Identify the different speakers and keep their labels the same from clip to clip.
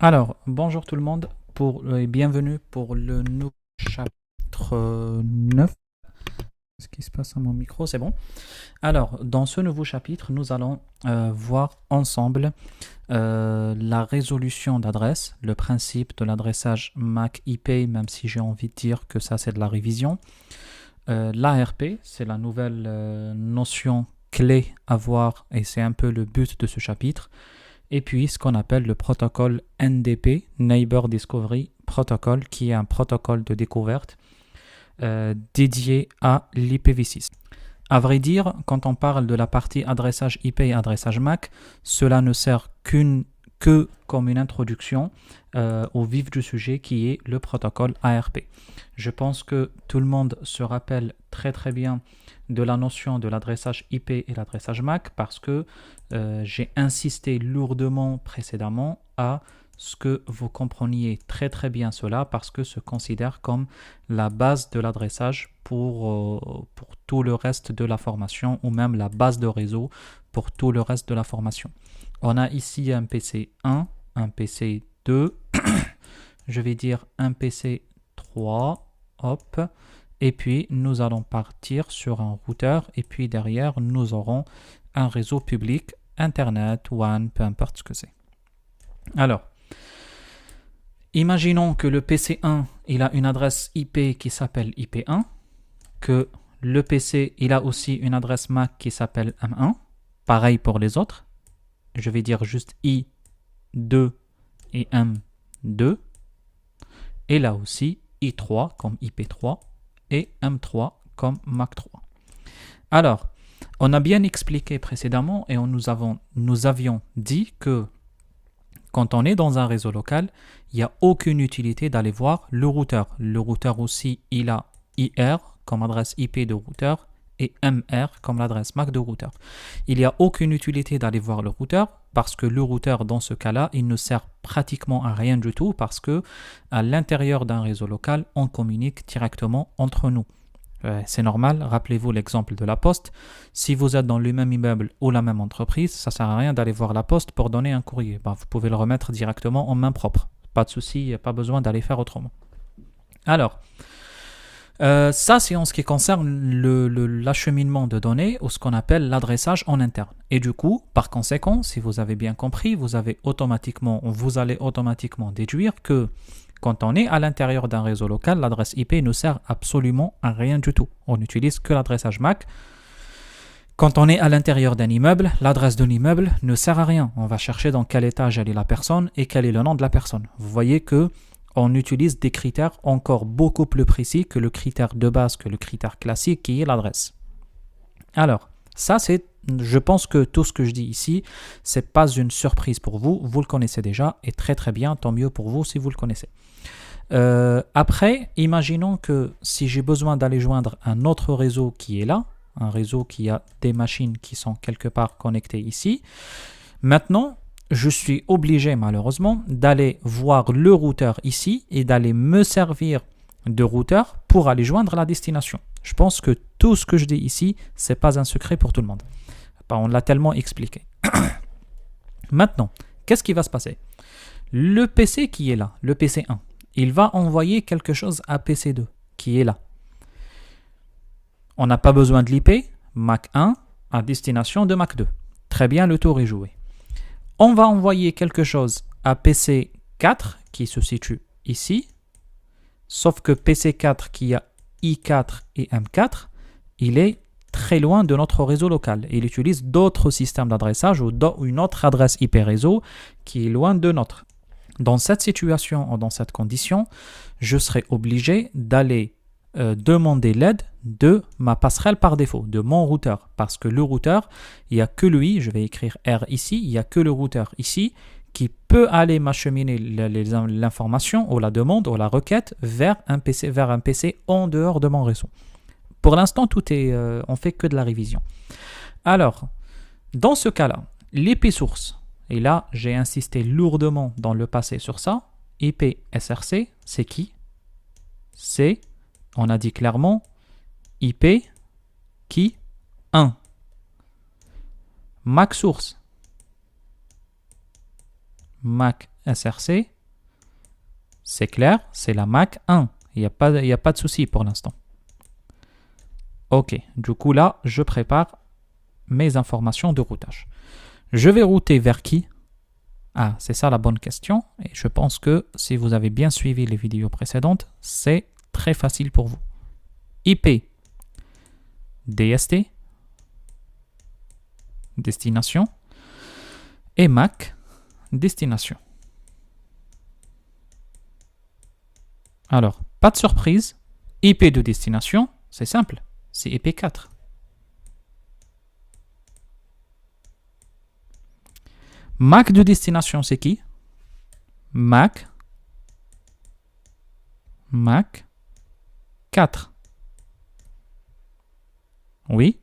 Speaker 1: Alors, bonjour tout le monde et bienvenue pour le nouveau chapitre 9. Qu'est-ce qui se passe à mon micro? C'est bon. Alors, dans ce nouveau chapitre, nous allons voir ensemble la résolution d'adresse, le principe de l'adressage MAC IP, même si j'ai envie de dire que ça c'est de la révision. L'ARP, c'est la nouvelle notion clé à voir et c'est un peu le but de ce chapitre. Et puis ce qu'on appelle le protocole NDP, Neighbor Discovery Protocol, qui est un protocole de découverte dédié à l'IPv6. À vrai dire, quand on parle de la partie adressage IP et adressage MAC, cela ne sert que comme une introduction au vif du sujet qui est le protocole ARP. Je pense que tout le monde se rappelle très très bien de la notion de l'adressage IP et l'adressage MAC parce que j'ai insisté lourdement précédemment à ce que vous compreniez très très bien cela parce que se considère comme la base de l'adressage pour tout le reste de la formation ou même la base de réseau pour tout le reste de la formation. On a ici un PC 1, un PC 2, je vais dire un PC 3, hop, et puis nous allons partir sur un routeur et puis derrière nous aurons un réseau public, Internet, WAN, peu importe ce que c'est. Alors, imaginons que le PC1 il a une adresse IP qui s'appelle IP1, que le PC il a aussi une adresse MAC qui s'appelle M1, pareil pour les autres. Je vais dire juste I2 et M2. Et là aussi I3 comme IP3 et M3 comme MAC3. Alors, on a bien expliqué précédemment et nous avions dit que quand on est dans un réseau local, il n'y a aucune utilité d'aller voir le routeur. Le routeur aussi, il a IR comme adresse IP de routeur et MR comme l'adresse MAC de routeur. Il n'y a aucune utilité d'aller voir le routeur parce que le routeur, dans ce cas-là, il ne sert pratiquement à rien du tout parce que à l'intérieur d'un réseau local, on communique directement entre nous. C'est normal, rappelez-vous l'exemple de la poste. Si vous êtes dans le même immeuble ou la même entreprise, ça ne sert à rien d'aller voir la poste pour donner un courrier. Vous pouvez le remettre directement en main propre. Pas de souci, pas besoin d'aller faire autrement. Alors, ça c'est en ce qui concerne l'acheminement de données ou ce qu'on appelle l'adressage en interne. Et du coup, par conséquent, si vous avez bien compris, vous allez automatiquement déduire que quand on est à l'intérieur d'un réseau local, l'adresse IP ne sert absolument à rien du tout. On n'utilise que l'adressage MAC. Quand on est à l'intérieur d'un immeuble, l'adresse de l'immeuble ne sert à rien. On va chercher dans quel étage elle est la personne et quel est le nom de la personne. Vous voyez que on utilise des critères encore beaucoup plus précis que le critère de base, que le critère classique qui est l'adresse. Alors, ça c'est, je pense que tout ce que je dis ici, c'est pas une surprise pour vous. Vous le connaissez déjà et très très bien, tant mieux pour vous si vous le connaissez. Après, imaginons que si j'ai besoin d'aller joindre un autre réseau qui est là, un réseau qui a des machines qui sont quelque part connectées ici, maintenant, je suis obligé malheureusement d'aller voir le routeur ici et d'aller me servir de routeur pour aller joindre la destination. Je pense que tout ce que je dis ici, c'est pas un secret pour tout le monde. On l'a tellement expliqué. Maintenant, qu'est-ce qui va se passer? Le PC qui est là, le PC 1, il va envoyer quelque chose à PC 2 qui est là. On n'a pas besoin de l'IP, MAC 1 à destination de MAC 2. Très bien, le tour est joué. On va envoyer quelque chose à PC 4 qui se situe ici, sauf que PC 4 qui a I4 et M4, il est très loin de notre réseau local. Il utilise d'autres systèmes d'adressage ou une autre adresse IP réseau qui est loin de notre. Dans cette situation ou dans cette condition, je serai obligé d'aller demander l'aide de ma passerelle par défaut, de mon routeur. Parce que le routeur, il n'y a que lui, je vais écrire R ici, il n'y a que le routeur ici qui peut aller m'acheminer l'information ou la demande ou la requête vers un PC en dehors de mon réseau. Pour l'instant, on fait que de la révision. Alors, dans ce cas-là, l'IP source, et là, j'ai insisté lourdement dans le passé sur ça, IP SRC, c'est qui? C'est, on a dit clairement, IP qui 1. MAC source, MAC SRC, c'est clair, c'est la MAC 1. Il n'y a pas de souci pour l'instant. Ok, du coup là, je prépare mes informations de routage. Je vais router vers qui? Ah, c'est ça la bonne question. Et je pense que si vous avez bien suivi les vidéos précédentes, c'est très facile pour vous. IP, DST, destination, et MAC, destination. Alors, pas de surprise, IP de destination, c'est simple, c'est IP4. MAC de destination, c'est qui? MAC 4. Oui?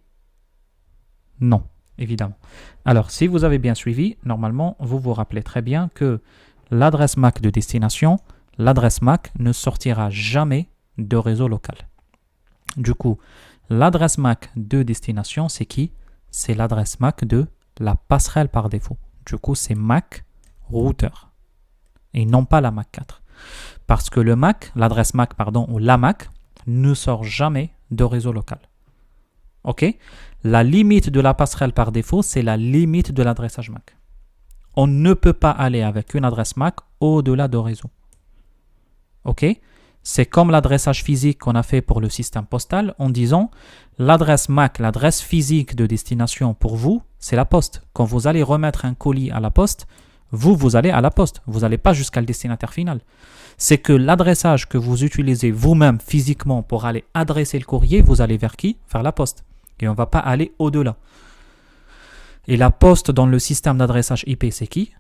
Speaker 1: Non, évidemment. Alors, si vous avez bien suivi, normalement, vous vous rappelez très bien que l'adresse MAC de destination, l'adresse MAC ne sortira jamais de réseau local. Du coup, l'adresse MAC de destination, c'est qui? C'est l'adresse MAC de la passerelle par défaut. Du coup, c'est MAC routeur et non pas la MAC 4. Parce que le MAC, l'adresse MAC, pardon, ou la MAC, ne sort jamais de réseau local. OK? La limite de la passerelle par défaut, c'est la limite de l'adressage MAC. On ne peut pas aller avec une adresse MAC au-delà de réseau. OK? C'est comme l'adressage physique qu'on a fait pour le système postal en disant l'adresse MAC, l'adresse physique de destination pour vous, c'est la poste. Quand vous allez remettre un colis à la poste, vous allez à la poste. Vous n'allez pas jusqu'à le destinataire final. C'est que l'adressage que vous utilisez vous-même physiquement pour aller adresser le courrier, vous allez vers qui? Vers la poste. Et on ne va pas aller au-delà. Et la poste dans le système d'adressage IP, c'est qui?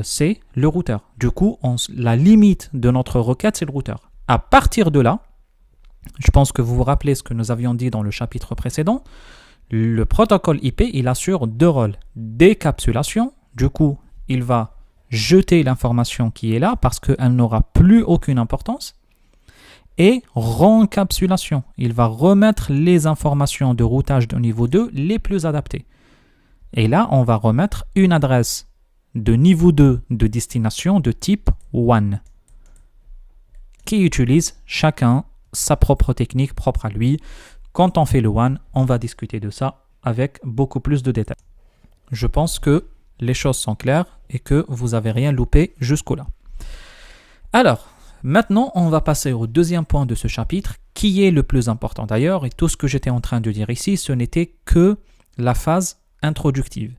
Speaker 1: C'est le routeur. Du coup, la limite de notre requête, c'est le routeur. À partir de là, je pense que vous vous rappelez ce que nous avions dit dans le chapitre précédent, le protocole IP, il assure deux rôles. Décapsulation, du coup, il va jeter l'information qui est là parce qu'elle n'aura plus aucune importance. Et rencapsulation, il va remettre les informations de routage de niveau 2 les plus adaptées. Et là, on va remettre une adresse de niveau 2 de destination de type WAN qui utilise chacun sa propre technique propre à lui. Quand on fait le WAN, on va discuter de ça avec beaucoup plus de détails. Je pense que les choses sont claires et que vous n'avez rien loupé jusqu'au-là. Alors, maintenant, on va passer au deuxième point de ce chapitre qui est le plus important d'ailleurs. Et tout ce que j'étais en train de dire ici, ce n'était que la phase introductive.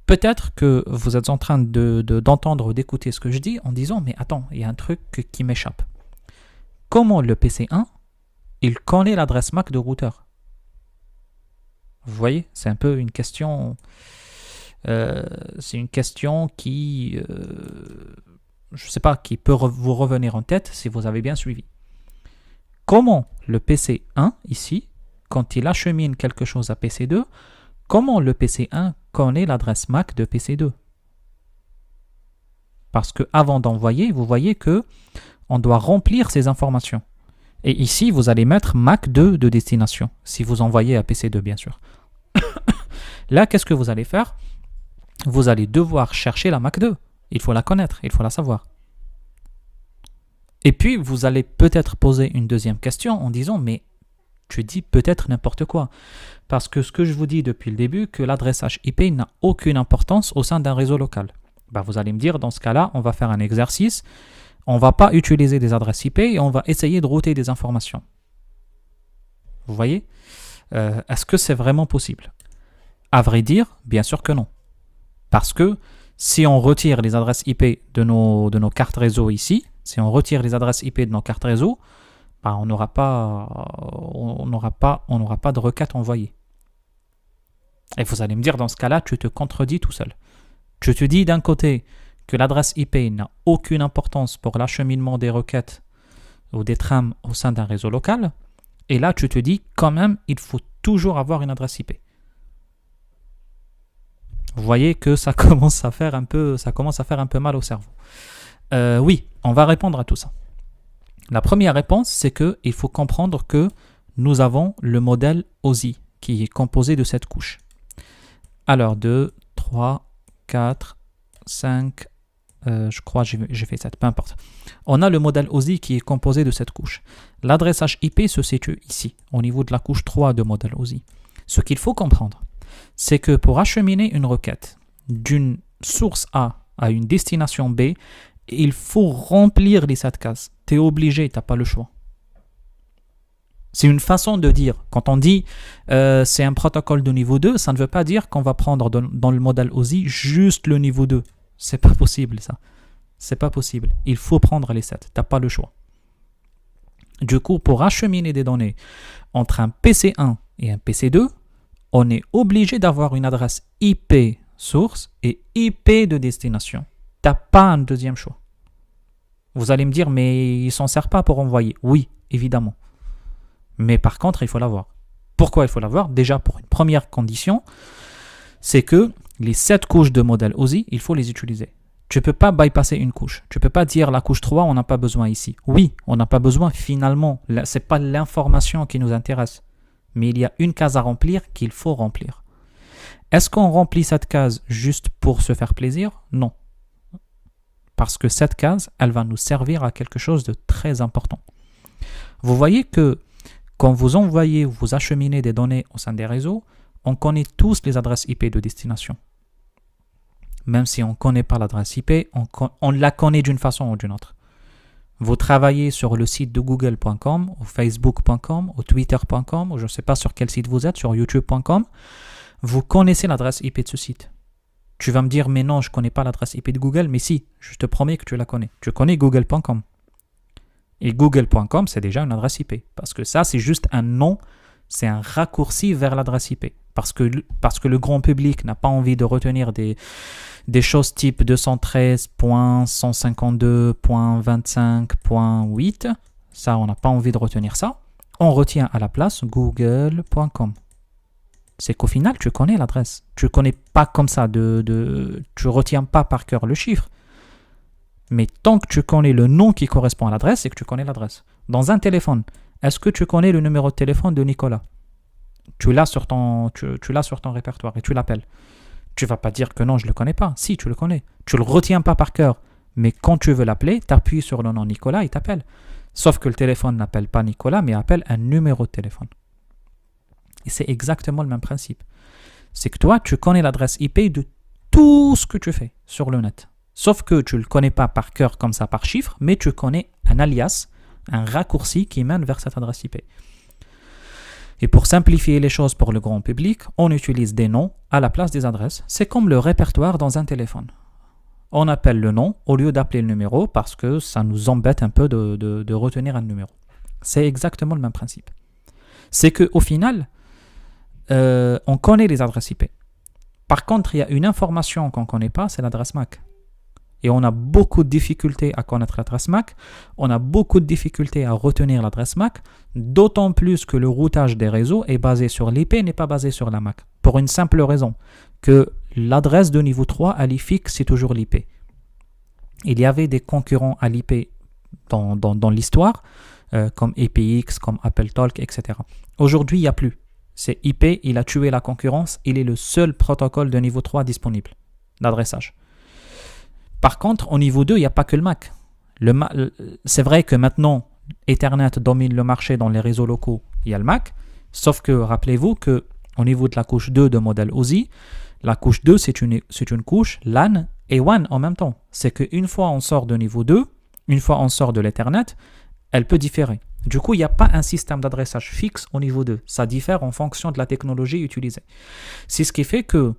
Speaker 1: Peut-être que vous êtes en train d'entendre ou d'écouter ce que je dis en disant « Mais attends, il y a un truc qui m'échappe. » Comment le PC1, il connaît l'adresse MAC de routeur? Vous voyez, c'est un peu une question... c'est une question qui... je ne sais pas, qui peut vous revenir en tête si vous avez bien suivi. Comment le PC1, ici, quand il achemine quelque chose à PC2, comment le PC1 connaît l'adresse MAC de PC2? Parce que avant d'envoyer, vous voyez que on doit remplir ces informations. Et ici, vous allez mettre MAC2 de destination, si vous envoyez à PC2, bien sûr. Là, qu'est-ce que vous allez faire? Vous allez devoir chercher la MAC2. Il faut la connaître, il faut la savoir. Et puis, vous allez peut-être poser une deuxième question en disant, mais tu dis peut-être n'importe quoi. Parce que ce que je vous dis depuis le début, que l'adressage IP n'a aucune importance au sein d'un réseau local. Ben, vous allez me dire, dans ce cas-là, on va faire un exercice. On ne va pas utiliser des adresses IP et on va essayer de router des informations. Vous voyez? Est-ce que c'est vraiment possible? À vrai dire, bien sûr que non. Parce que si on retire les adresses IP de nos cartes réseau ici, si on retire les adresses IP de nos cartes réseau, ben on n'aura pas de requête envoyée. Et vous allez me dire, dans ce cas-là, tu te contredis tout seul. Tu te dis d'un côté que l'adresse IP n'a aucune importance pour l'acheminement des requêtes ou des trames au sein d'un réseau local, et là tu te dis quand même il faut toujours avoir une adresse IP. Vous voyez que ça commence à faire un peu mal au cerveau. Oui, on va répondre à tout ça. La première réponse, c'est qu'il faut comprendre que nous avons le modèle OSI qui est composé de cette couche. Alors 2, 3, 4, 5, Je crois que j'ai fait 7, peu importe. On a le modèle OSI qui est composé de cette couche. L'adressage IP se situe ici, au niveau de la couche 3 de modèle OSI. Ce qu'il faut comprendre, c'est que pour acheminer une requête d'une source A à une destination B, il faut remplir les 7 cases. Tu es obligé, tu n'as pas le choix. C'est une façon de dire. Quand on dit c'est un protocole de niveau 2, ça ne veut pas dire qu'on va prendre dans le modèle OSI juste le niveau 2. C'est pas possible ça. C'est pas possible. Il faut prendre les 7. Tu n'as pas le choix. Du coup, pour acheminer des données entre un PC1 et un PC2, on est obligé d'avoir une adresse IP source et IP de destination. Tu n'as pas un deuxième choix. Vous allez me dire, mais il ne s'en sert pas pour envoyer. Oui, évidemment. Mais par contre, il faut l'avoir. Pourquoi il faut l'avoir? Déjà, pour une première condition, c'est que les 7 couches de modèle OSI, il faut les utiliser. Tu ne peux pas bypasser une couche. Tu ne peux pas dire la couche 3, on n'a pas besoin ici. Oui, on n'a pas besoin finalement. Ce n'est pas l'information qui nous intéresse. Mais il y a une case à remplir qu'il faut remplir. Est-ce qu'on remplit cette case juste pour se faire plaisir? Non. Parce que cette case, elle va nous servir à quelque chose de très important. Vous voyez que quand vous envoyez ou vous acheminez des données au sein des réseaux, on connaît tous les adresses IP de destination. Même si on ne connaît pas l'adresse IP, on la connaît d'une façon ou d'une autre. Vous travaillez sur le site de google.com, ou facebook.com, ou twitter.com, ou je ne sais pas sur quel site vous êtes, sur youtube.com, vous connaissez l'adresse IP de ce site. Tu vas me dire, mais non, je ne connais pas l'adresse IP de Google, mais si, je te promets que tu la connais. Tu connais google.com. Et google.com, c'est déjà une adresse IP. Parce que ça, c'est juste un nom, c'est un raccourci vers l'adresse IP. Parce que le grand public n'a pas envie de retenir des choses type 213.152.25.8. Ça, on n'a pas envie de retenir ça. On retient à la place google.com. C'est qu'au final, tu connais l'adresse. Tu ne connais pas comme ça, tu ne retiens pas par cœur le chiffre. Mais tant que tu connais le nom qui correspond à l'adresse, c'est que tu connais l'adresse. Dans un téléphone, est-ce que tu connais le numéro de téléphone de Nicolas? Tu l'as sur ton répertoire et tu l'appelles. Tu ne vas pas dire que non, je ne le connais pas. Si, tu le connais. Tu ne le retiens pas par cœur. Mais quand tu veux l'appeler, tu appuies sur le nom Nicolas et t'appelle. Sauf que le téléphone n'appelle pas Nicolas, mais appelle un numéro de téléphone. Et c'est exactement le même principe. C'est que toi, tu connais l'adresse IP de tout ce que tu fais sur le net. Sauf que tu ne le connais pas par cœur comme ça, par chiffre, mais tu connais un alias, un raccourci qui mène vers cette adresse IP. Et pour simplifier les choses pour le grand public, on utilise des noms à la place des adresses. C'est comme le répertoire dans un téléphone. On appelle le nom au lieu d'appeler le numéro parce que ça nous embête un peu de retenir un numéro. C'est exactement le même principe. C'est qu'au final, on connaît les adresses IP. Par contre, il y a une information qu'on ne connaît pas, c'est l'adresse MAC. Et on a beaucoup de difficultés à connaître l'adresse MAC, on a beaucoup de difficultés à retenir l'adresse MAC, d'autant plus que le routage des réseaux est basé sur l'IP, n'est pas basé sur la MAC. Pour une simple raison, que l'adresse de niveau 3, elle est fixe, c'est toujours l'IP. Il y avait des concurrents à l'IP dans l'histoire, comme APX, comme AppleTalk, etc. Aujourd'hui, il n'y a plus. C'est IP, il a tué la concurrence, il est le seul protocole de niveau 3 disponible d'adressage. Par contre, au niveau 2, il n'y a pas que le MAC. C'est vrai que maintenant, Ethernet domine le marché dans les réseaux locaux, il y a le MAC, sauf que rappelez-vous qu'au niveau de la couche 2 de modèle OSI, la couche 2, c'est une couche LAN et WAN en même temps. C'est qu'une fois on sort de niveau 2, une fois on sort de l'Ethernet, elle peut différer. Du coup, il n'y a pas un système d'adressage fixe au niveau 2. Ça diffère en fonction de la technologie utilisée. C'est ce qui fait que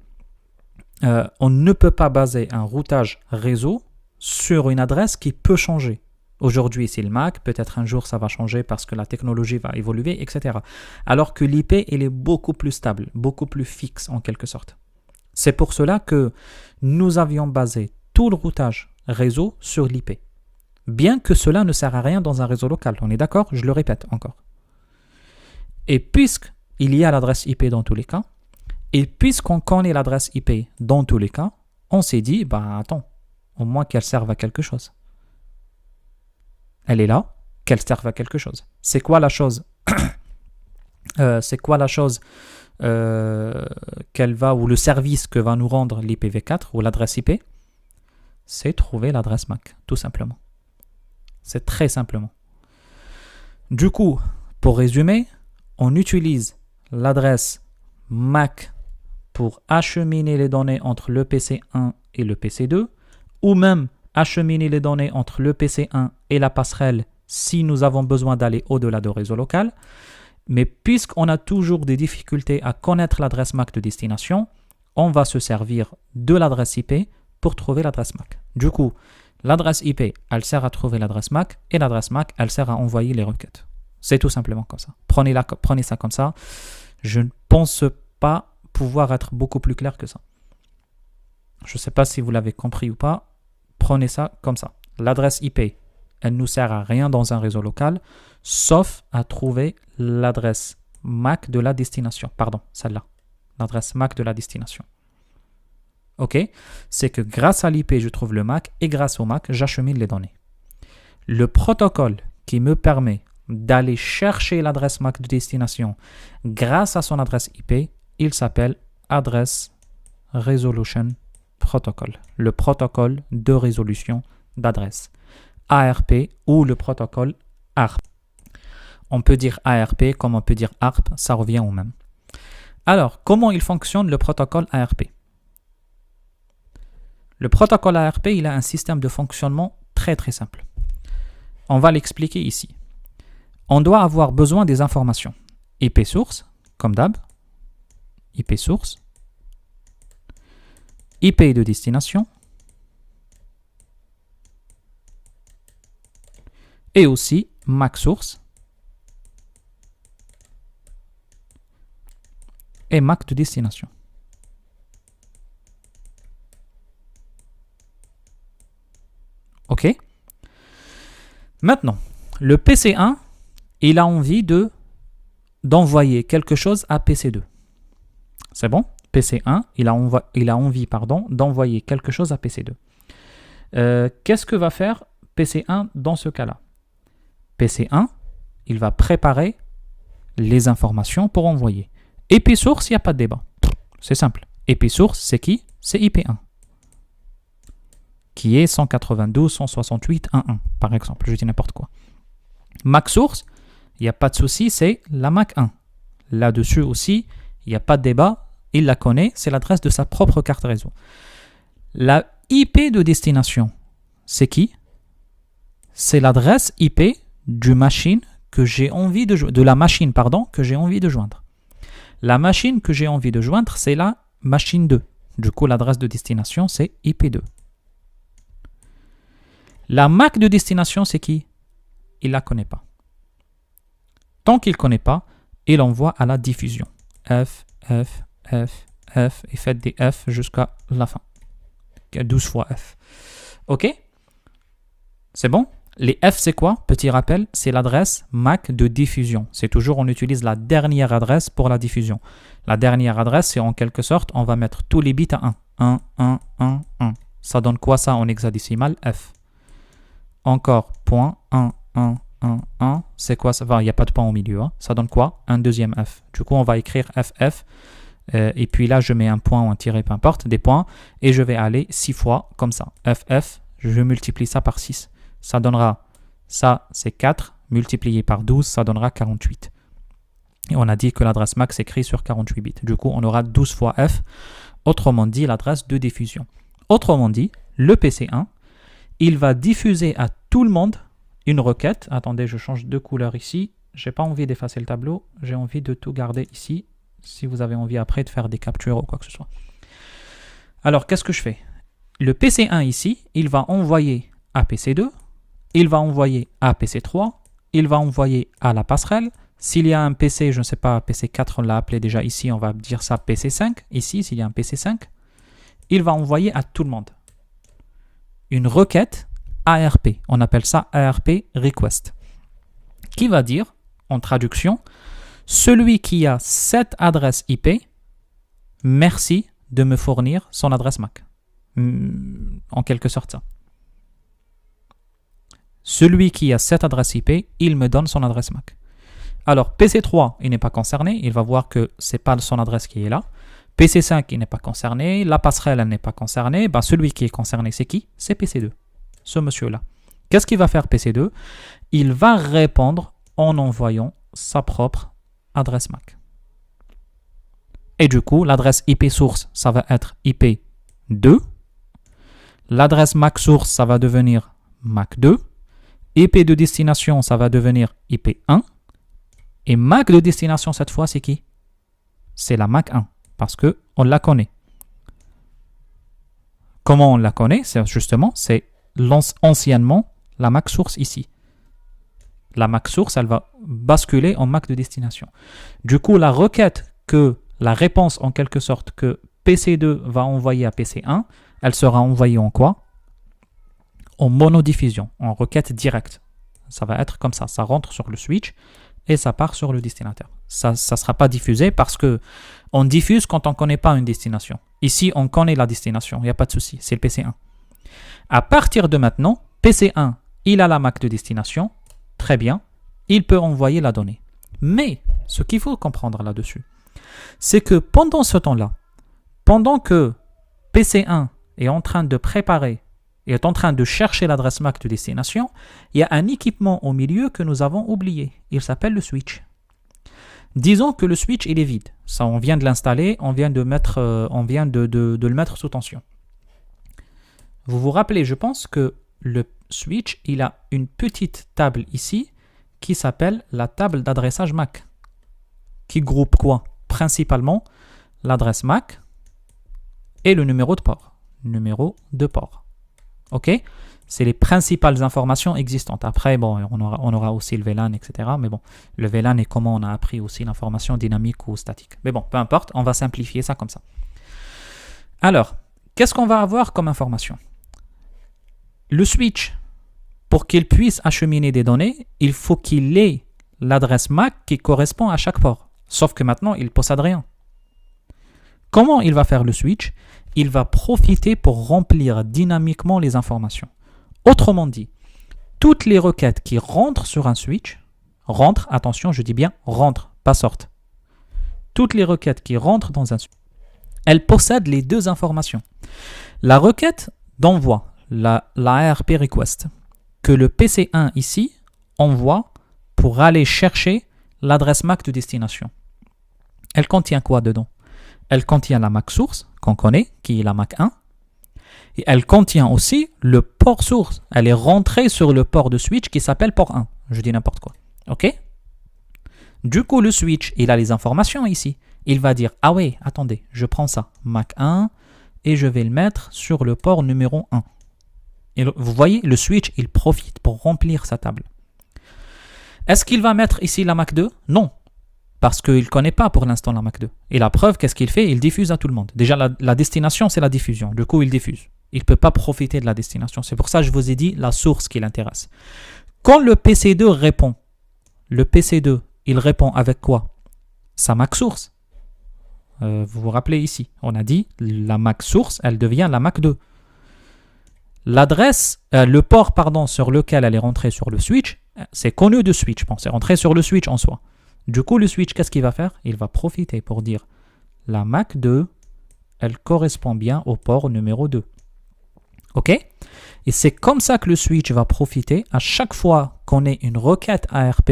Speaker 1: on ne peut pas baser un routage réseau sur une adresse qui peut changer. Aujourd'hui, c'est le MAC, peut-être un jour ça va changer parce que la technologie va évoluer, etc. Alors que l'IP, elle est beaucoup plus stable, beaucoup plus fixe en quelque sorte. C'est pour cela que nous avions basé tout le routage réseau sur l'IP. Bien que cela ne sert à rien dans un réseau local, on est d'accord? Je le répète encore. Et puisqu'il y a l'adresse IP dans tous les cas, et puisqu'on connaît l'adresse IP dans tous les cas, on s'est dit, attends, au moins qu'elle serve à quelque chose. Elle est là, qu'elle serve à quelque chose. C'est quoi la chose qu'elle va, ou le service que va nous rendre l'IPv4 ou l'adresse IP? c'est trouver l'adresse MAC, tout simplement. C'est très simplement. Du coup, pour résumer, on utilise l'adresse MAC pour acheminer les données entre le PC1 et le PC2, ou même acheminer les données entre le PC1 et la passerelle si nous avons besoin d'aller au-delà du réseau local. Mais puisqu'on a toujours des difficultés à connaître l'adresse MAC de destination, on va se servir de l'adresse IP pour trouver l'adresse MAC. Du coup, l'adresse IP, elle sert à trouver l'adresse MAC et l'adresse MAC, elle sert à envoyer les requêtes. C'est tout simplement comme ça. Prenez ça comme ça. Je ne pense pas pouvoir être beaucoup plus clair que ça. Je ne sais pas si vous l'avez compris ou pas. Prenez ça comme ça. L'adresse IP, elle ne nous sert à rien dans un réseau local, sauf à trouver l'adresse MAC de la destination. Pardon, celle-là. L'adresse MAC de la destination. OK? C'est que grâce à l'IP, je trouve le MAC et grâce au MAC, j'achemine les données. Le protocole qui me permet d'aller chercher l'adresse MAC de destination grâce à son adresse IP, il s'appelle Address Resolution Protocol. Le protocole de résolution d'adresse. ARP ou le protocole ARP. On peut dire ARP comme on peut dire ARP, ça revient au même. Alors, comment il fonctionne le protocole ARP? Le protocole ARP, il a un système de fonctionnement très très simple. On va l'expliquer ici. On doit avoir besoin des informations. IP source, comme d'hab. IP source. IP de destination. Et aussi MAC source. Et MAC de destination. OK? Maintenant, le PC1, il a envie d'envoyer quelque chose à PC2. C'est bon? PC1, il a envie d'envoyer quelque chose à PC2. Qu'est-ce que va faire PC1 dans ce cas-là? PC1, il va préparer les informations pour envoyer. IP source, il n'y a pas de débat. C'est simple. IP source, c'est qui? C'est IP1. Qui est 192.168.1.1, par exemple. Je dis n'importe quoi. MAC source, il n'y a pas de souci, c'est la MAC 1. Là-dessus aussi, il n'y a pas de débat. Il la connaît, c'est l'adresse de sa propre carte réseau. La IP de destination, c'est qui? C'est l'adresse IP de la machine que j'ai envie de joindre. La machine que j'ai envie de joindre, c'est la machine 2. Du coup, l'adresse de destination, c'est IP2. La MAC de destination, c'est qui? Il ne la connaît pas. Tant qu'il ne connaît pas, il envoie à la diffusion. F, F, F, F, et faites des F jusqu'à la fin. 12 fois F. OK? C'est bon? Les F, c'est quoi? Petit rappel, c'est l'adresse MAC de diffusion. C'est toujours, on utilise la dernière adresse pour la diffusion. La dernière adresse, c'est en quelque sorte, on va mettre tous les bits à 1. 1, 1, 1, 1. Ça donne quoi ça en hexadécimal? F. Encore, point, 1, 1, 1, 1. C'est quoi ça? Il n'y a pas de point au milieu. Hein. Ça donne quoi? Un deuxième F. Du coup, on va écrire FF. Et puis là, je mets un point ou un tiret, peu importe, des points. Et je vais aller 6 fois, comme ça. FF, je multiplie ça par 6. Ça donnera, ça c'est 4, multiplié par 12, ça donnera 48. Et on a dit que l'adresse MAC s'écrit sur 48 bits. Du coup, on aura 12 fois F, autrement dit l'adresse de diffusion. Autrement dit, le PC1, il va diffuser à tout le monde une requête. Attendez, je change de couleur ici. Je n'ai pas envie d'effacer le tableau, j'ai envie de tout garder ici, si vous avez envie après de faire des captures ou quoi que ce soit. Alors, qu'est-ce que je fais? Le PC1 ici, il va envoyer à PC2, il va envoyer à PC3, il va envoyer à la passerelle. S'il y a un PC, je ne sais pas, PC4, on l'a appelé déjà ici, on va dire ça PC5. Ici, s'il y a un PC5, il va envoyer à tout le monde une requête ARP. On appelle ça ARP request. Qui va dire, en traduction, celui qui a cette adresse IP, merci de me fournir son adresse MAC. En quelque sorte ça. Celui qui a cette adresse IP, il me donne son adresse MAC. Alors, PC3, il n'est pas concerné. Il va voir que ce n'est pas son adresse qui est là. PC5 qui n'est pas concerné, la passerelle elle n'est pas concernée, ben celui qui est concerné c'est qui? C'est PC2, ce monsieur-là. Qu'est-ce qu'il va faire PC2? Il va répondre en envoyant sa propre adresse MAC. Et du coup, l'adresse IP source, ça va être IP2. L'adresse MAC source, ça va devenir MAC2. IP de destination, ça va devenir IP1. Et MAC de destination, cette fois, c'est qui? C'est la MAC1, parce qu'on la connaît. Comment on la connaît? C'est anciennement la MAC source ici. La MAC source, elle va basculer en MAC de destination. Du coup, la requête la réponse en quelque sorte que PC2 va envoyer à PC1, elle sera envoyée en quoi? En monodiffusion, en requête directe. Ça va être comme ça, ça rentre sur le switch et ça part sur le destinataire. Ça ne sera pas diffusé parce que on diffuse quand on ne connaît pas une destination. Ici, on connaît la destination, il n'y a pas de souci, c'est le PC1. À partir de maintenant, PC1, il a la MAC de destination, très bien, il peut envoyer la donnée. Mais, ce qu'il faut comprendre là-dessus, c'est que pendant ce temps-là, pendant que PC1 est en train de préparer et est en train de chercher l'adresse MAC de destination, il y a un équipement au milieu que nous avons oublié. Il s'appelle le switch. Disons que le switch il est vide. Ça, on vient de l'installer, on vient de le mettre sous tension. Vous vous rappelez, je pense que le switch, il a une petite table ici qui s'appelle la table d'adressage MAC, qui groupe quoi? Principalement l'adresse MAC et le numéro de port. Numéro de port. OK? C'est les principales informations existantes. Après, bon, on aura aussi le VLAN, etc. Mais bon, le VLAN est comment on a appris aussi l'information dynamique ou statique. Mais bon, peu importe, on va simplifier ça comme ça. Alors, qu'est-ce qu'on va avoir comme information? Le switch, pour qu'il puisse acheminer des données, il faut qu'il ait l'adresse MAC qui correspond à chaque port. Sauf que maintenant, il ne possède rien. Comment il va faire le switch? Il va profiter pour remplir dynamiquement les informations. Autrement dit, toutes les requêtes qui rentrent sur un switch, rentrent, attention, je dis bien rentrent, pas sortent. Toutes les requêtes qui rentrent dans un switch, elles possèdent les deux informations. La requête d'envoi, la ARP request, que le PC1 ici envoie pour aller chercher l'adresse MAC de destination. Elle contient quoi dedans? Elle contient la MAC source, qu'on connaît, qui est la MAC 1. Et elle contient aussi le port source. Elle est rentrée sur le port de switch qui s'appelle port 1. Je dis n'importe quoi. OK? Du coup, le switch, il a les informations ici. Il va dire, ah oui, attendez, je prends ça, MAC 1, et je vais le mettre sur le port numéro 1. Et vous voyez, le switch, il profite pour remplir sa table. Est-ce qu'il va mettre ici la MAC 2? Non. Parce qu'il ne connaît pas pour l'instant la MAC 2. Et la preuve, qu'est-ce qu'il fait? Il diffuse à tout le monde. Déjà, la destination, c'est la diffusion. Du coup, il diffuse. Il ne peut pas profiter de la destination. C'est pour ça que je vous ai dit la source qui l'intéresse. Quand le PC2 répond, il répond avec quoi? Sa MAC source. Vous vous rappelez ici, on a dit la MAC source, elle devient la MAC 2. L'adresse, le port, sur lequel elle est rentrée sur le switch, c'est connu de switch. Bon, c'est rentré sur le switch en soi. Du coup, le switch, qu'est-ce qu'il va faire? Il va profiter pour dire la MAC 2, elle correspond bien au port numéro 2. OK? Et c'est comme ça que le switch va profiter. À chaque fois qu'on ait une requête ARP,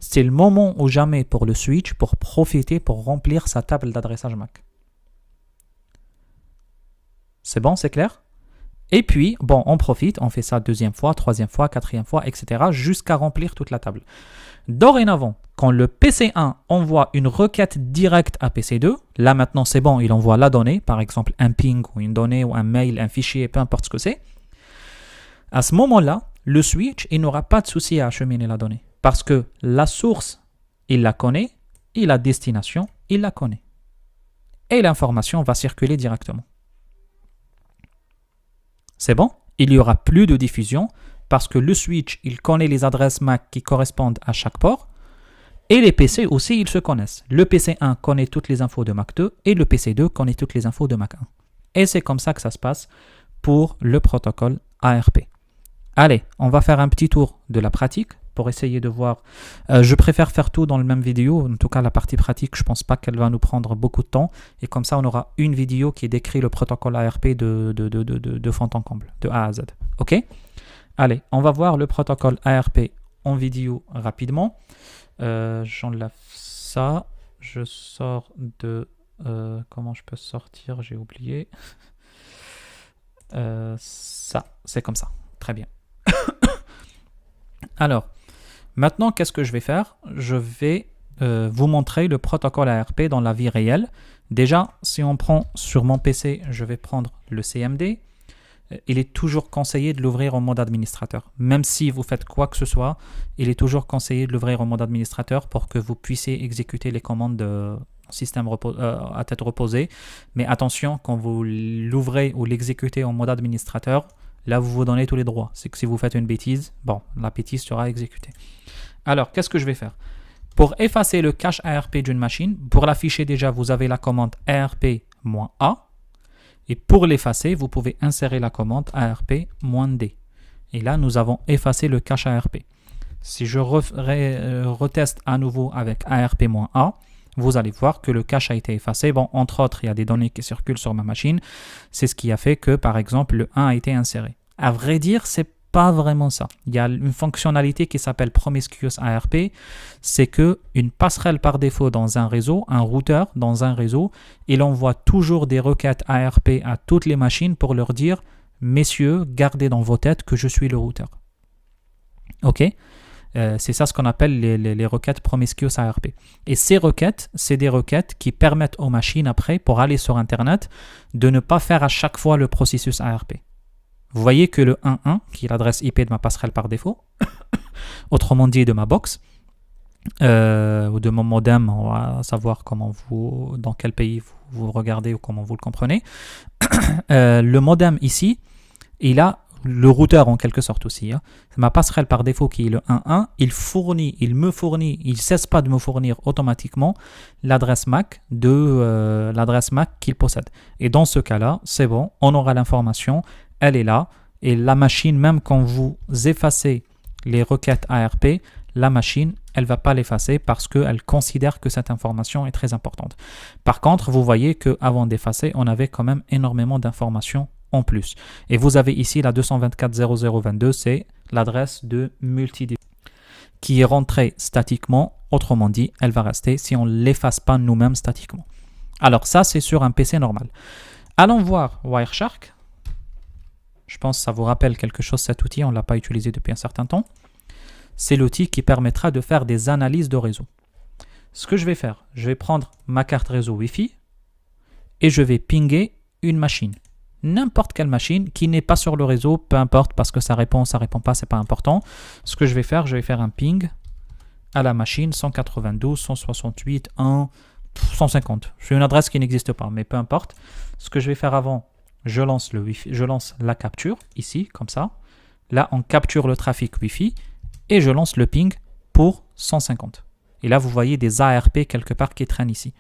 Speaker 1: c'est le moment ou jamais pour le switch pour profiter, pour remplir sa table d'adressage MAC. C'est bon, c'est clair? Et puis, bon, on profite, on fait ça deuxième fois, troisième fois, quatrième fois, etc. jusqu'à remplir toute la table. Dorénavant, quand le PC1 envoie une requête directe à PC2, là maintenant c'est bon, il envoie la donnée, par exemple un ping ou une donnée ou un mail, un fichier, peu importe ce que c'est. À ce moment-là, le switch, il n'aura pas de souci à acheminer la donnée. Parce que la source, il la connaît, et la destination, il la connaît. Et l'information va circuler directement. C'est bon? Il n'y aura plus de diffusion parce que le switch, il connaît les adresses MAC qui correspondent à chaque port. Et les PC aussi, ils se connaissent. Le PC1 connaît toutes les infos de MAC 2 et le PC2 connaît toutes les infos de MAC 1. Et c'est comme ça que ça se passe pour le protocole ARP. Allez, on va faire un petit tour de la pratique pour essayer de voir. Je préfère faire tout dans la même vidéo. En tout cas, la partie pratique, je ne pense pas qu'elle va nous prendre beaucoup de temps. Et comme ça, on aura une vidéo qui décrit le protocole ARP de fond en comble, de A à Z. OK? Allez, on va voir le protocole ARP en vidéo rapidement. J'enlève ça. Je sors de... comment je peux sortir? J'ai oublié. Ça, c'est comme ça. Très bien. Alors, maintenant, qu'est-ce que je vais faire? Je vais vous montrer le protocole ARP dans la vie réelle. Déjà, si on prend sur mon PC, je vais prendre le CMD. Il est toujours conseillé de l'ouvrir en mode administrateur. Même si vous faites quoi que ce soit, il est toujours conseillé de l'ouvrir en mode administrateur pour que vous puissiez exécuter les commandes de système à tête reposée. Mais attention, quand vous l'ouvrez ou l'exécutez en mode administrateur, là, vous vous donnez tous les droits. C'est que si vous faites une bêtise, bon, la bêtise sera exécutée. Alors, qu'est-ce que je vais faire? Pour effacer le cache ARP d'une machine, pour l'afficher déjà, vous avez la commande ARP-A. Et pour l'effacer, vous pouvez insérer la commande ARP-D. Et là, nous avons effacé le cache ARP. Si je reteste à nouveau avec ARP-A, vous allez voir que le cache a été effacé. Bon, entre autres, il y a des données qui circulent sur ma machine. C'est ce qui a fait que, par exemple, le 1 a été inséré. À vrai dire, c'est pas vraiment ça. Il y a une fonctionnalité qui s'appelle Promiscuous ARP. C'est que une passerelle par défaut dans un réseau, un routeur dans un réseau, il envoie toujours des requêtes ARP à toutes les machines pour leur dire « Messieurs, gardez dans vos têtes que je suis le routeur. » OK? C'est ça ce qu'on appelle les requêtes Promiscuous ARP. Et ces requêtes, c'est des requêtes qui permettent aux machines après, pour aller sur Internet, de ne pas faire à chaque fois le processus ARP. Vous voyez que le 1.1, qui est l'adresse IP de ma passerelle par défaut, autrement dit de ma box, ou de mon modem, on va savoir dans quel pays vous regardez ou comment vous le comprenez. Le modem ici, il a le routeur en quelque sorte aussi. C'est ma passerelle par défaut qui est le 1.1. Il cesse pas de me fournir automatiquement l'adresse MAC qu'il possède. Et dans ce cas-là, c'est bon, on aura l'information. Elle est là, et la machine, même quand vous effacez les requêtes ARP, la machine, elle ne va pas l'effacer parce qu'elle considère que cette information est très importante. Par contre, vous voyez qu'avant d'effacer, on avait quand même énormément d'informations en plus. Et vous avez ici la 224.0022, c'est l'adresse de multidiffusion qui est rentrée statiquement. Autrement dit, elle va rester si on ne l'efface pas nous-mêmes statiquement. Alors ça, c'est sur un PC normal. Allons voir Wireshark. Je pense que ça vous rappelle quelque chose, cet outil, on ne l'a pas utilisé depuis un certain temps. C'est l'outil qui permettra de faire des analyses de réseau. Ce que je vais faire, je vais prendre ma carte réseau Wi-Fi et je vais pinguer une machine. N'importe quelle machine qui n'est pas sur le réseau, peu importe, parce que ça répond pas, c'est pas important. Ce que je vais faire un ping à la machine 192.168.1.150. C'est une adresse qui n'existe pas, mais peu importe. Ce que je vais faire avant, je lance la capture, ici, comme ça. Là, on capture le trafic Wi-Fi et je lance le ping pour 150. Et là, vous voyez des ARP quelque part qui traînent ici.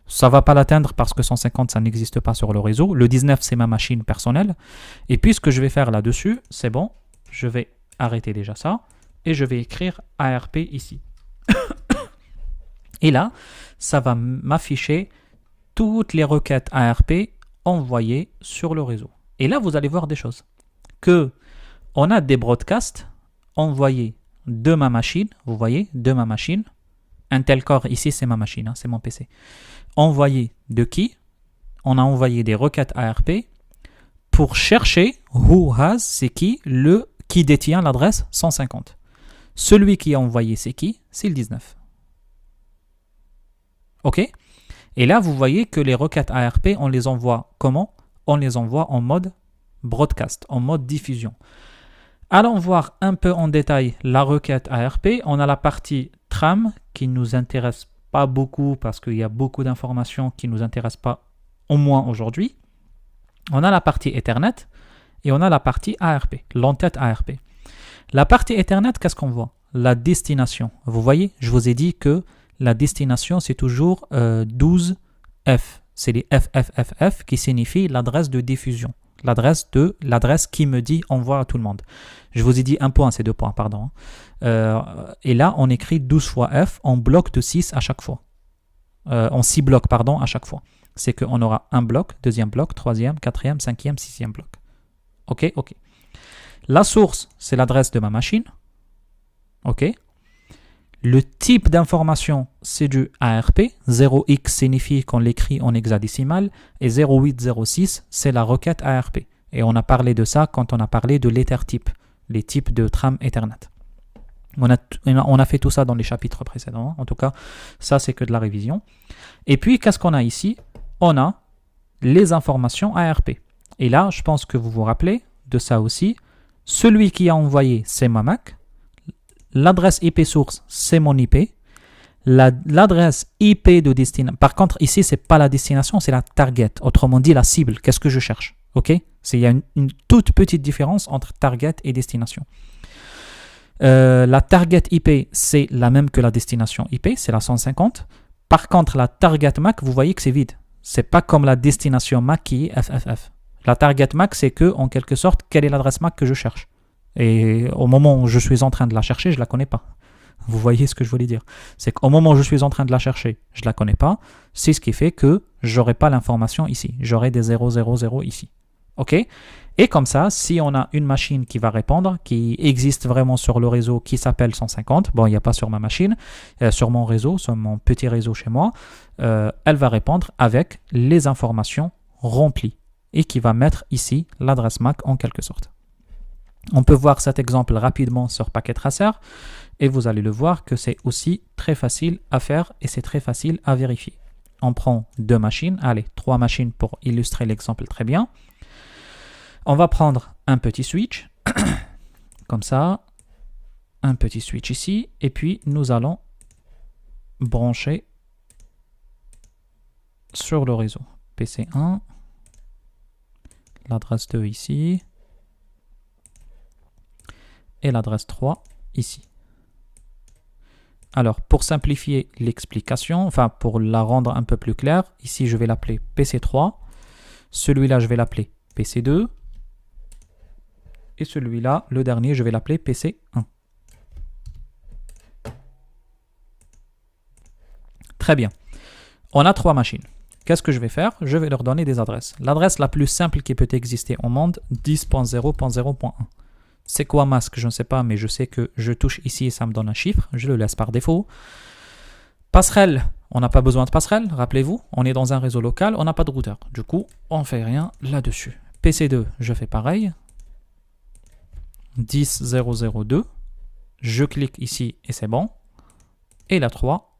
Speaker 1: Ça ne va pas l'atteindre parce que 150, ça n'existe pas sur le réseau. Le 19, c'est ma machine personnelle. Et puis, ce que je vais faire là-dessus, c'est bon. Je vais arrêter déjà ça et je vais écrire ARP ici. Et là, ça va m'afficher toutes les requêtes ARP envoyées sur le réseau. Et là, vous allez voir des choses. On a des broadcasts envoyés de ma machine. Vous voyez, de ma machine. Intel Core, ici, c'est ma machine, c'est mon PC. Envoyé de qui? On a envoyé des requêtes ARP pour chercher who has, c'est qui détient l'adresse 150. Celui qui a envoyé, c'est qui? C'est le 19. OK? Et là, vous voyez que les requêtes ARP, on les envoie comment? On les envoie en mode broadcast, en mode diffusion. Allons voir un peu en détail la requête ARP. On a la partie tram qui ne nous intéresse pas beaucoup parce qu'il y a beaucoup d'informations qui ne nous intéressent pas, au moins aujourd'hui. On a la partie Ethernet et on a la partie ARP, l'entête ARP. La partie Ethernet, qu'est-ce qu'on voit? La destination. Vous voyez, je vous ai dit que la destination, c'est toujours 12F. C'est les FFFF qui signifient l'adresse de diffusion. l'adresse qui me dit envoie à tout le monde. Je vous ai dit un point, c'est 2 points, pardon. Et là, on écrit 12 fois F en bloc de 6 à chaque fois. En 6 blocs, pardon, à chaque fois. C'est qu'on aura un bloc, deuxième bloc, troisième, quatrième, cinquième, sixième bloc. Ok. La source, c'est l'adresse de ma machine. Ok. Le type d'information, c'est du ARP. 0x signifie qu'on l'écrit en hexadécimal. Et 0806, c'est la requête ARP. Et on a parlé de ça quand on a parlé de l'Ethertype, les types de trame Ethernet. On a fait tout ça dans les chapitres précédents. En tout cas, ça, c'est que de la révision. Et puis, qu'est-ce qu'on a ici? On a les informations ARP. Et là, je pense que vous vous rappelez de ça aussi. Celui qui a envoyé, c'est ma MAC. L'adresse IP source, c'est mon IP. L'adresse IP de destination. Par contre, ici, ce n'est pas la destination, c'est la target. Autrement dit, la cible. Qu'est-ce que je cherche? Ok? Il y a une toute petite différence entre target et destination. La target IP, c'est la même que la destination IP, c'est la 150. Par contre, la target MAC, vous voyez que c'est vide. C'est pas comme la destination MAC qui est FFF. La target MAC, c'est que, en quelque sorte, quelle est l'adresse MAC que je cherche. Et au moment où je suis en train de la chercher, je ne la connais pas. Vous voyez ce que je voulais dire? C'est qu'au moment où je suis en train de la chercher, je ne la connais pas. C'est ce qui fait que je n'aurai pas l'information ici. J'aurai des 000 ici. OK? Et comme ça, si on a une machine qui va répondre, qui existe vraiment sur le réseau, qui s'appelle 150, bon, il n'y a pas sur ma machine, sur mon réseau, sur mon petit réseau chez moi, elle va répondre avec les informations remplies et qui va mettre ici l'adresse MAC en quelque sorte. On peut voir cet exemple rapidement sur Packet Tracer et vous allez le voir que c'est aussi très facile à faire et c'est très facile à vérifier. On prend 2 machines, allez, 3 machines pour illustrer l'exemple très bien. On va prendre un petit switch, comme ça, un petit switch ici, et puis nous allons brancher sur le réseau. PC1, l'adresse 2 ici, et l'adresse 3 ici. Alors, pour simplifier l'explication, enfin pour la rendre un peu plus claire, ici je vais l'appeler PC3, celui-là je vais l'appeler PC2, et celui-là, le dernier, je vais l'appeler PC1. Très bien. On a 3 machines. Qu'est-ce que je vais faire? Je vais leur donner des adresses. L'adresse la plus simple qui peut exister au monde, 10.0.0.1. C'est quoi masque? Je ne sais pas, mais je sais que je touche ici et ça me donne un chiffre. Je le laisse par défaut. Passerelle, on n'a pas besoin de passerelle, rappelez-vous. On est dans un réseau local, on n'a pas de routeur. Du coup, on ne fait rien là-dessus. PC2, je fais pareil. 10.0.0.2. Je clique ici et c'est bon. Et la 3,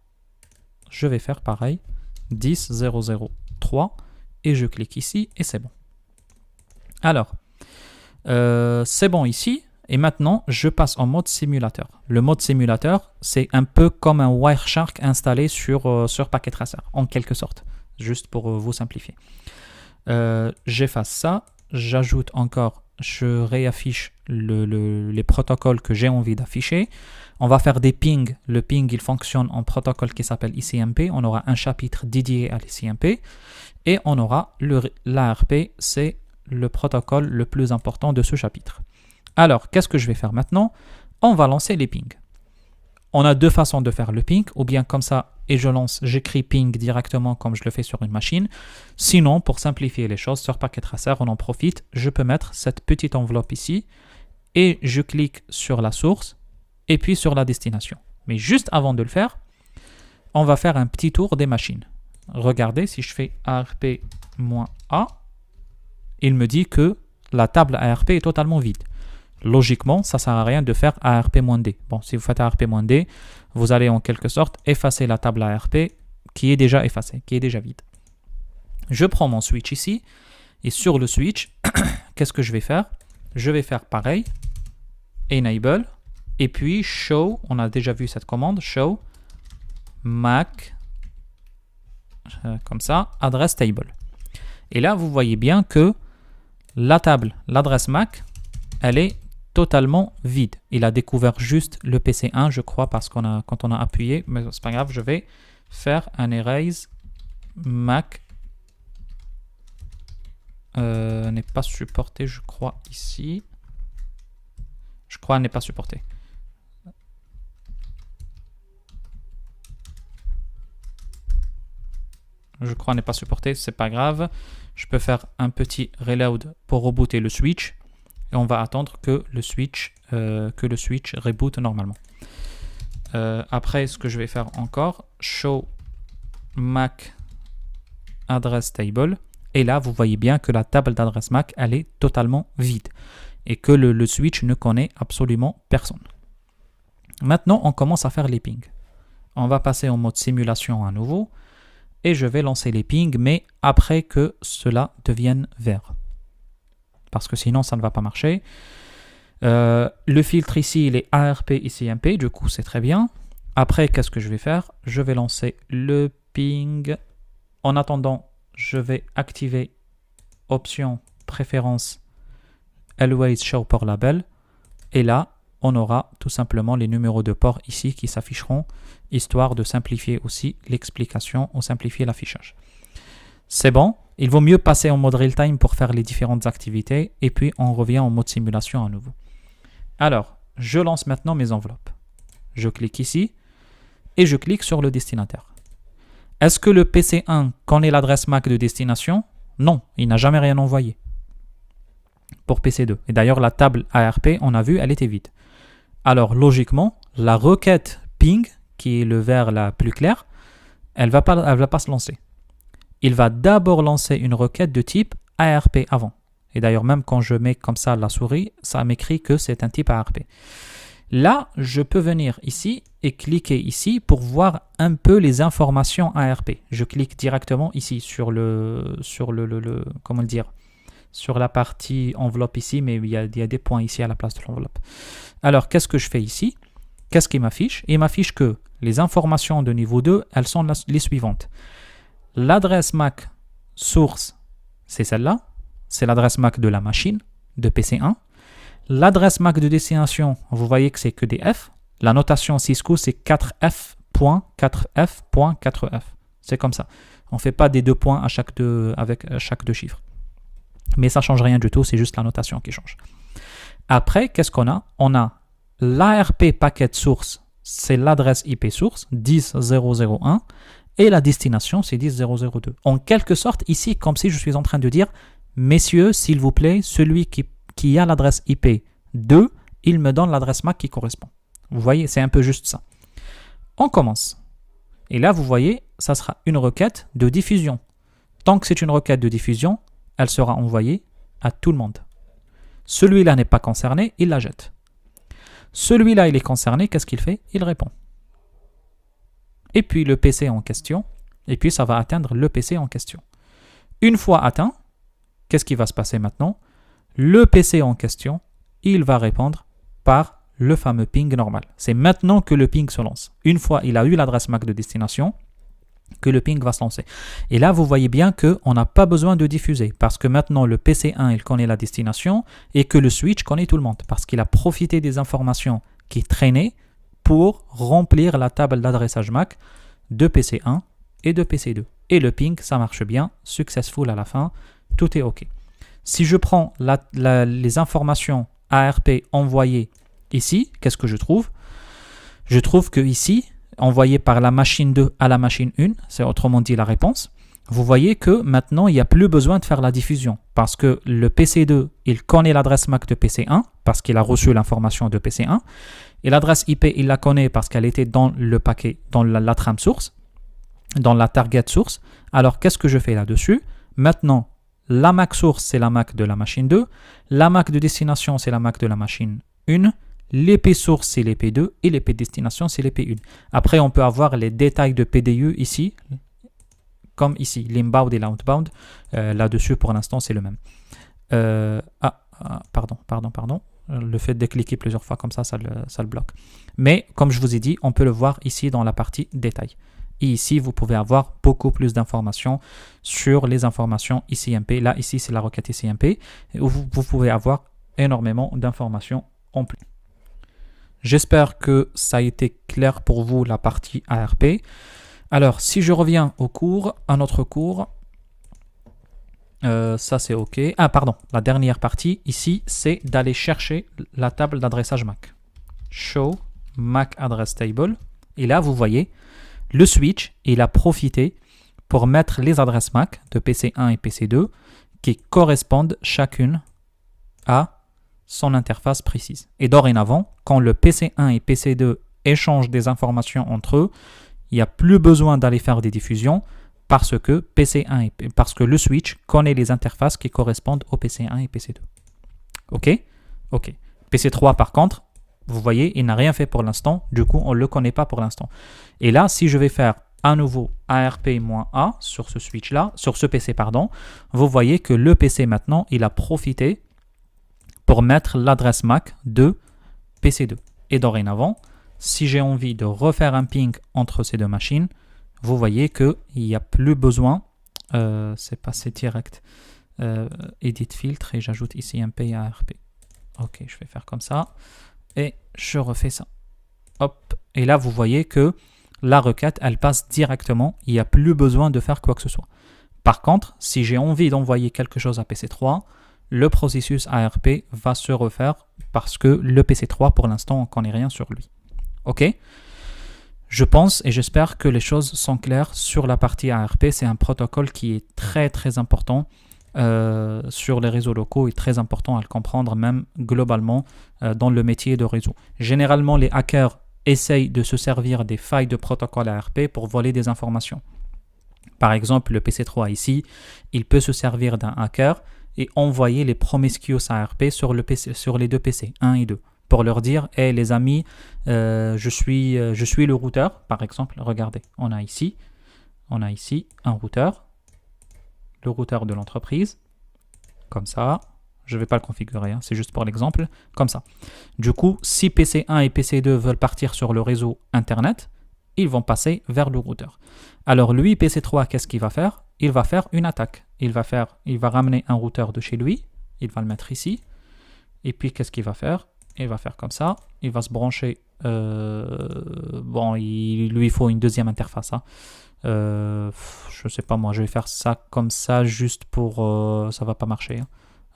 Speaker 1: je vais faire pareil. 10.0.0.3. Et je clique ici et c'est bon. Alors, c'est bon ici. Et maintenant, je passe en mode simulateur. Le mode simulateur, c'est un peu comme un Wireshark installé sur Packet Tracer, en quelque sorte. Juste pour vous simplifier. J'efface ça. J'ajoute encore, je réaffiche les protocoles que j'ai envie d'afficher. On va faire des pings. Le ping, il fonctionne en protocole qui s'appelle ICMP. On aura un chapitre dédié à l'ICMP. Et on aura l'ARP, c'est le protocole le plus important de ce chapitre. Alors, qu'est-ce que je vais faire maintenant? On va lancer les pings. On a 2 façons de faire le ping, ou bien comme ça, et j'écris ping directement comme je le fais sur une machine. Sinon, pour simplifier les choses, sur Packet Tracer, on en profite, je peux mettre cette petite enveloppe ici, et je clique sur la source, et puis sur la destination. Mais juste avant de le faire, on va faire un petit tour des machines. Regardez, si je fais ARP-A, il me dit que la table ARP est totalement vide. Logiquement, ça ne sert à rien de faire ARP-D. Bon, si vous faites ARP-D, vous allez en quelque sorte effacer la table ARP qui est déjà effacée, qui est déjà vide. Je prends mon switch ici, et sur le switch, qu'est-ce que je vais faire? Je vais faire pareil, enable, et puis show, on a déjà vu cette commande, show MAC, comme ça, address table. Et là, vous voyez bien que la table, l'adresse MAC, elle est totalement vide. Il a découvert juste le PC1, je crois, parce quand on a appuyé, mais c'est pas grave, je vais faire un erase MAC n'est pas supporté, je crois, ici. Je crois n'est pas supporté. Je crois n'est pas supporté, c'est pas grave. Je peux faire un petit reload pour rebooter le switch. Et on va attendre que le switch reboot normalement. Après, ce que je vais faire encore, show MAC address table. Et là, vous voyez bien que la table d'adresse MAC, elle est totalement vide. Et que le switch ne connaît absolument personne. Maintenant, on commence à faire les pings. On va passer en mode simulation à nouveau. Et je vais lancer les pings, mais après que cela devienne vert. Parce que sinon, ça ne va pas marcher. Le filtre ici, il est ARP ICMP, du coup, c'est très bien. Après, qu'est-ce que je vais faire? Je vais lancer le ping. En attendant, je vais activer option préférence Always Show Port Label. Et là, on aura tout simplement les numéros de port ici qui s'afficheront, histoire de simplifier aussi l'explication ou simplifier l'affichage. C'est bon. Il vaut mieux passer en mode real-time pour faire les différentes activités et puis on revient en mode simulation à nouveau. Alors, je lance maintenant mes enveloppes. Je clique ici et je clique sur le destinataire. Est-ce que le PC1 connaît l'adresse MAC de destination? Non, il n'a jamais rien envoyé pour PC2. Et d'ailleurs, la table ARP, on a vu, elle était vide. Alors, logiquement, la requête ping, qui est le vert la plus claire, elle va pas se lancer. Il va d'abord lancer une requête de type ARP avant. Et d'ailleurs, même quand je mets comme ça la souris, ça m'écrit que c'est un type ARP. Là, je peux venir ici et cliquer ici pour voir un peu les informations ARP. Je clique directement ici sur comment dire, sur la partie enveloppe ici, mais il y a des points ici à la place de l'enveloppe. Alors, qu'est-ce que je fais ici? Qu'est-ce qu'il m'affiche? Il m'affiche que les informations de niveau 2, elles sont les suivantes. L'adresse MAC source, c'est celle-là. C'est l'adresse MAC de la machine, de PC1. L'adresse MAC de destination, vous voyez que c'est que des F. La notation Cisco, c'est 4F.4F.4F. C'est comme ça. On ne fait pas des deux points avec chaque deux chiffres. Mais ça ne change rien du tout, c'est juste la notation qui change. Après, qu'est-ce qu'on a? On a l'ARP packet source, c'est l'adresse IP source, 10.0.0.1, et la destination, c'est 10.0.0.2. En quelque sorte, ici, comme si je suis en train de dire, messieurs, s'il vous plaît, celui qui a l'adresse IP 2, il me donne l'adresse MAC qui correspond. Vous voyez, c'est un peu juste ça. On commence. Et là, vous voyez, ça sera une requête de diffusion. Tant que c'est une requête de diffusion, elle sera envoyée à tout le monde. Celui-là n'est pas concerné, il la jette. Celui-là, il est concerné, qu'est-ce qu'il fait? Il répond. Et puis le PC en question, et puis ça va atteindre le PC en question. Une fois atteint, qu'est-ce qui va se passer maintenant? Le PC en question, il va répondre par le fameux ping normal. C'est maintenant que le ping se lance. Une fois il a eu l'adresse MAC de destination, que le ping va se lancer. Et là, vous voyez bien qu'on n'a pas besoin de diffuser parce que maintenant, le PC1, il connaît la destination et que le switch connaît tout le monde parce qu'il a profité des informations qui traînaient pour remplir la table d'adressage MAC de PC1 et de PC2. Et le ping, ça marche bien, successful à la fin, tout est OK. Si je prends les informations ARP envoyées ici, qu'est-ce que je trouve? Je trouve que ici, envoyé par la machine 2 à la machine 1, c'est autrement dit la réponse, vous voyez que maintenant, il n'y a plus besoin de faire la diffusion parce que le PC2, il connaît l'adresse MAC de PC1 parce qu'il a reçu l'information de PC1 et l'adresse IP, il la connaît parce qu'elle était dans le paquet, dans la trame source, dans la target source. Alors, qu'est-ce que je fais là-dessus? Maintenant, la MAC source, c'est la MAC de la machine 2, la MAC de destination, c'est la MAC de la machine 1, l'IP source, c'est l'IP 2 et l'IP destination, c'est l'IP 1. Après, on peut avoir les détails de PDU ici, comme ici, l'inbound et l'outbound. Là-dessus, pour l'instant, c'est le même. Pardon. Le fait de cliquer plusieurs fois comme ça le bloque. Mais, comme je vous ai dit, on peut le voir ici dans la partie détails. Et ici, vous pouvez avoir beaucoup plus d'informations sur les informations ICMP. Là, ici, c'est la requête ICMP. Où vous pouvez avoir énormément d'informations en plus. J'espère que ça a été clair pour vous, la partie ARP. Alors, si je reviens au cours, à notre cours, Ça c'est OK. Ah pardon, la dernière partie ici, c'est d'aller chercher la table d'adressage MAC. Show MAC address table. Et là, vous voyez, le switch, il a profité pour mettre les adresses MAC de PC1 et PC2 qui correspondent chacune à son interface précise. Et dorénavant, quand le PC1 et PC2 échangent des informations entre eux, il n'y a plus besoin d'aller faire des diffusions parce que parce que le switch connaît les interfaces qui correspondent au PC1 et PC2. OK? OK. PC3 par contre, vous voyez, il n'a rien fait pour l'instant, du coup on ne le connaît pas pour l'instant. Et là, si je vais faire à nouveau ARP-A sur ce switch-là, sur ce PC, pardon, vous voyez que le PC maintenant, il a profité pour mettre l'adresse MAC de PC2. Et dorénavant, si j'ai envie de refaire un ping entre ces deux machines, vous voyez qu'il n'y a plus besoin, c'est passé direct, edit filtre et j'ajoute ici un PARP. Ok, je vais faire comme ça et je refais ça. Hop, et là vous voyez que la requête, elle passe directement, il n'y a plus besoin de faire quoi que ce soit. Par contre, si j'ai envie d'envoyer quelque chose à PC3, le processus ARP va se refaire parce que le PC3, pour l'instant, on ne connaît rien sur lui. Ok? Je pense et j'espère que les choses sont claires sur la partie ARP. C'est un protocole qui est très très important sur les réseaux locaux et très important à le comprendre même globalement dans le métier de réseau. Généralement, les hackers essayent de se servir des failles de protocole ARP pour voler des informations. Par exemple, le PC3 ici, il peut se servir d'un hacker et envoyer les promiscuous ARP sur les deux PC, 1 et 2. Pour leur dire, hey, les amis, je suis le routeur, par exemple. Regardez, on a ici un routeur, le routeur de l'entreprise, comme ça. Je ne vais pas le configurer, hein, c'est juste pour l'exemple, comme ça. Du coup, si PC1 et PC2 veulent partir sur le réseau Internet, ils vont passer vers le routeur. Alors lui, PC3, qu'est-ce qu'il va faire? Il va faire une attaque. Il va ramener un routeur de chez lui, il va le mettre ici, et puis qu'est-ce qu'il va faire? Il va faire comme ça, il va se brancher, il lui faut une deuxième interface. Hein. Je sais pas moi, je vais faire ça comme ça juste pour... ça va pas marcher. Hein.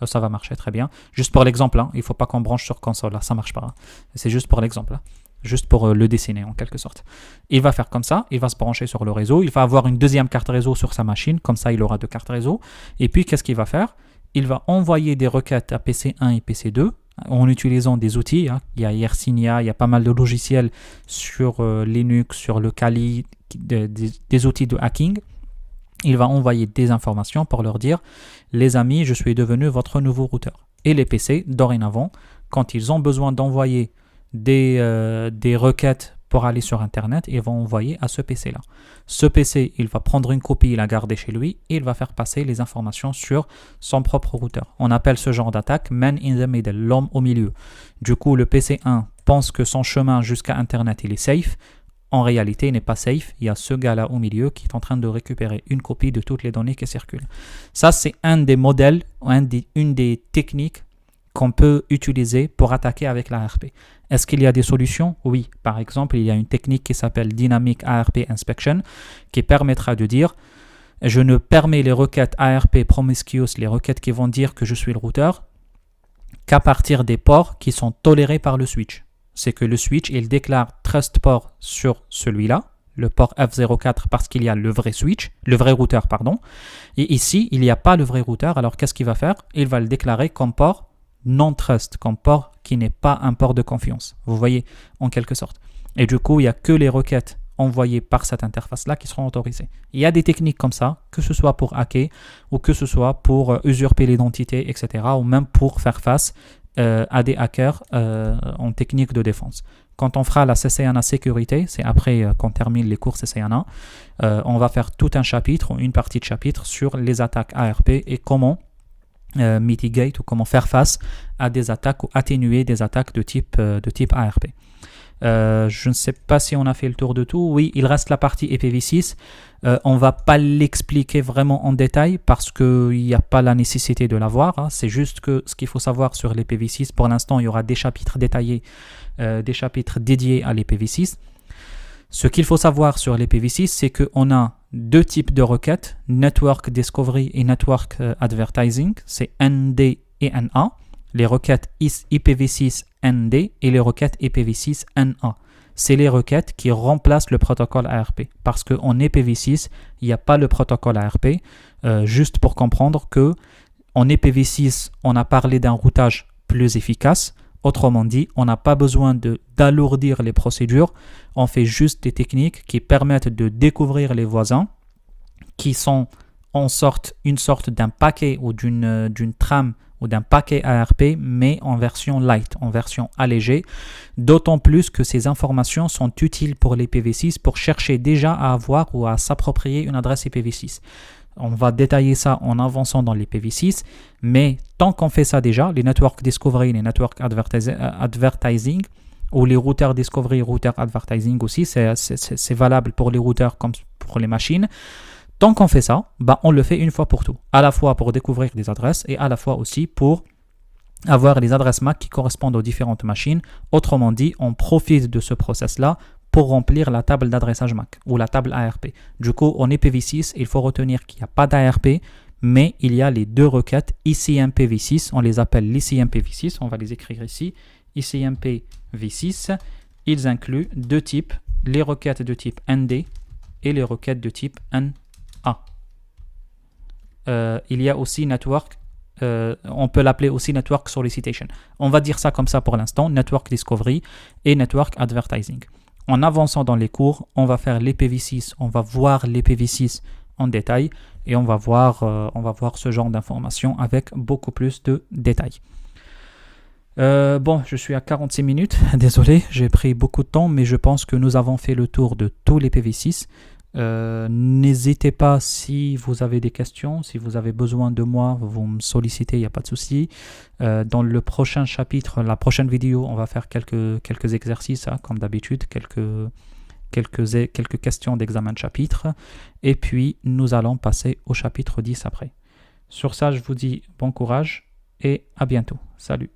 Speaker 1: Ça va marcher très bien. Juste pour l'exemple, hein, il ne faut pas qu'on branche sur console, là, ça marche pas. Hein. C'est juste pour l'exemple, hein. Juste pour le dessiner en quelque sorte. Il va faire comme ça, il va se brancher sur le réseau, il va avoir une deuxième carte réseau sur sa machine, comme ça il aura deux cartes réseau. Et puis qu'est-ce qu'il va faire? Il va envoyer des requêtes à PC1 et PC2 en utilisant des outils. Hein. Il y a Yersinia, il y a pas mal de logiciels sur Linux, sur le Kali, des outils de hacking. Il va envoyer des informations pour leur dire « Les amis, je suis devenu votre nouveau routeur. » Et les PC, dorénavant, quand ils ont besoin d'envoyer des requêtes pour aller sur Internet, ils vont envoyer à ce PC-là. Ce PC, il va prendre une copie, la garder chez lui et il va faire passer les informations sur son propre routeur. On appelle ce genre d'attaque « man in the middle », l'homme au milieu. Du coup, le PC1 pense que son chemin jusqu'à Internet, il est safe. En réalité, il n'est pas safe. Il y a ce gars-là au milieu qui est en train de récupérer une copie de toutes les données qui circulent. Ça, c'est un des modèles, une des techniques qu'on peut utiliser pour attaquer avec l'ARP. Est-ce qu'il y a des solutions? Oui. Par exemple, il y a une technique qui s'appelle Dynamic ARP Inspection qui permettra de dire je ne permets les requêtes ARP promiscuous, les requêtes qui vont dire que je suis le routeur, qu'à partir des ports qui sont tolérés par le switch. C'est que le switch, il déclare trust port sur celui-là, le port F04 parce qu'il y a le vrai switch, le vrai routeur, pardon. Et ici, il n'y a pas le vrai routeur, alors qu'est-ce qu'il va faire? Il va le déclarer comme port non-trust, comme port qui n'est pas un port de confiance. Vous voyez, en quelque sorte. Et du coup, il n'y a que les requêtes envoyées par cette interface-là qui seront autorisées. Il y a des techniques comme ça, que ce soit pour hacker ou que ce soit pour usurper l'identité, etc. ou même pour faire face à des hackers en technique de défense. Quand on fera la CCNA sécurité, c'est après qu'on termine les cours CCNA, on va faire tout un chapitre ou une partie de chapitre sur les attaques ARP et comment mitigate ou comment faire face à des attaques ou atténuer des attaques de type ARP. Je ne sais pas si on a fait le tour de tout. Oui, il reste la partie IPv6. On ne va pas l'expliquer vraiment en détail parce qu'il n'y a pas la nécessité de l'avoir. Hein. C'est juste que ce qu'il faut savoir sur l'IPv6, pour l'instant, il y aura des chapitres détaillés, des chapitres dédiés à l'IPv6. Ce qu'il faut savoir sur l'IPv6, c'est qu'on a deux types de requêtes, Network Discovery et Network Advertising, c'est ND et NA, les requêtes IPv6 ND et les requêtes IPv6 NA. C'est les requêtes qui remplacent le protocole ARP. Parce qu'en IPv6, il n'y a pas le protocole ARP. Juste pour comprendre que en IPv6, on a parlé d'un routage plus efficace. Autrement dit, on n'a pas besoin d'alourdir les procédures. On fait juste des techniques qui permettent de découvrir les voisins qui sont une sorte d'un paquet ou d'une trame ou d'un paquet ARP, mais en version light, en version allégée, d'autant plus que ces informations sont utiles pour l'IPv6 pour chercher déjà à avoir ou à s'approprier une adresse IPv6. On va détailler ça en avançant dans l'IPv6, mais tant qu'on fait ça déjà, les Network Discovery, les Network Advertising, ou les routeurs Discovery, routeurs Advertising aussi, c'est valable pour les routeurs comme pour les machines. Tant qu'on fait ça, on le fait une fois pour tout. À la fois pour découvrir des adresses et à la fois aussi pour avoir les adresses MAC qui correspondent aux différentes machines. Autrement dit, on profite de ce process-là pour remplir la table d'adressage MAC ou la table ARP. Du coup, en IPv6, il faut retenir qu'il n'y a pas d'ARP, mais il y a les deux requêtes ICMPv6. On les appelle l'ICMPv6. On va les écrire ici. ICMPv6. Ils incluent deux types, les requêtes de type ND et les requêtes de type NA. Il y a aussi Network, on peut l'appeler aussi Network Solicitation. On va dire ça comme ça pour l'instant, Network Discovery et Network Advertising. En avançant dans les cours, on va faire l'IPv6, on va voir l'IPv6 en détail et on va voir ce genre d'informations avec beaucoup plus de détails. Je suis à 46 minutes, désolé, j'ai pris beaucoup de temps, mais je pense que nous avons fait le tour de tous les IPv6. N'hésitez pas si vous avez des questions, si vous avez besoin de moi, vous me sollicitez, il n'y a pas de souci. Dans le prochain chapitre, la prochaine vidéo, on va faire quelques exercices, comme d'habitude, quelques questions d'examen de chapitre. Et puis, nous allons passer au chapitre 10 après. Sur ça, je vous dis bon courage et à bientôt. Salut.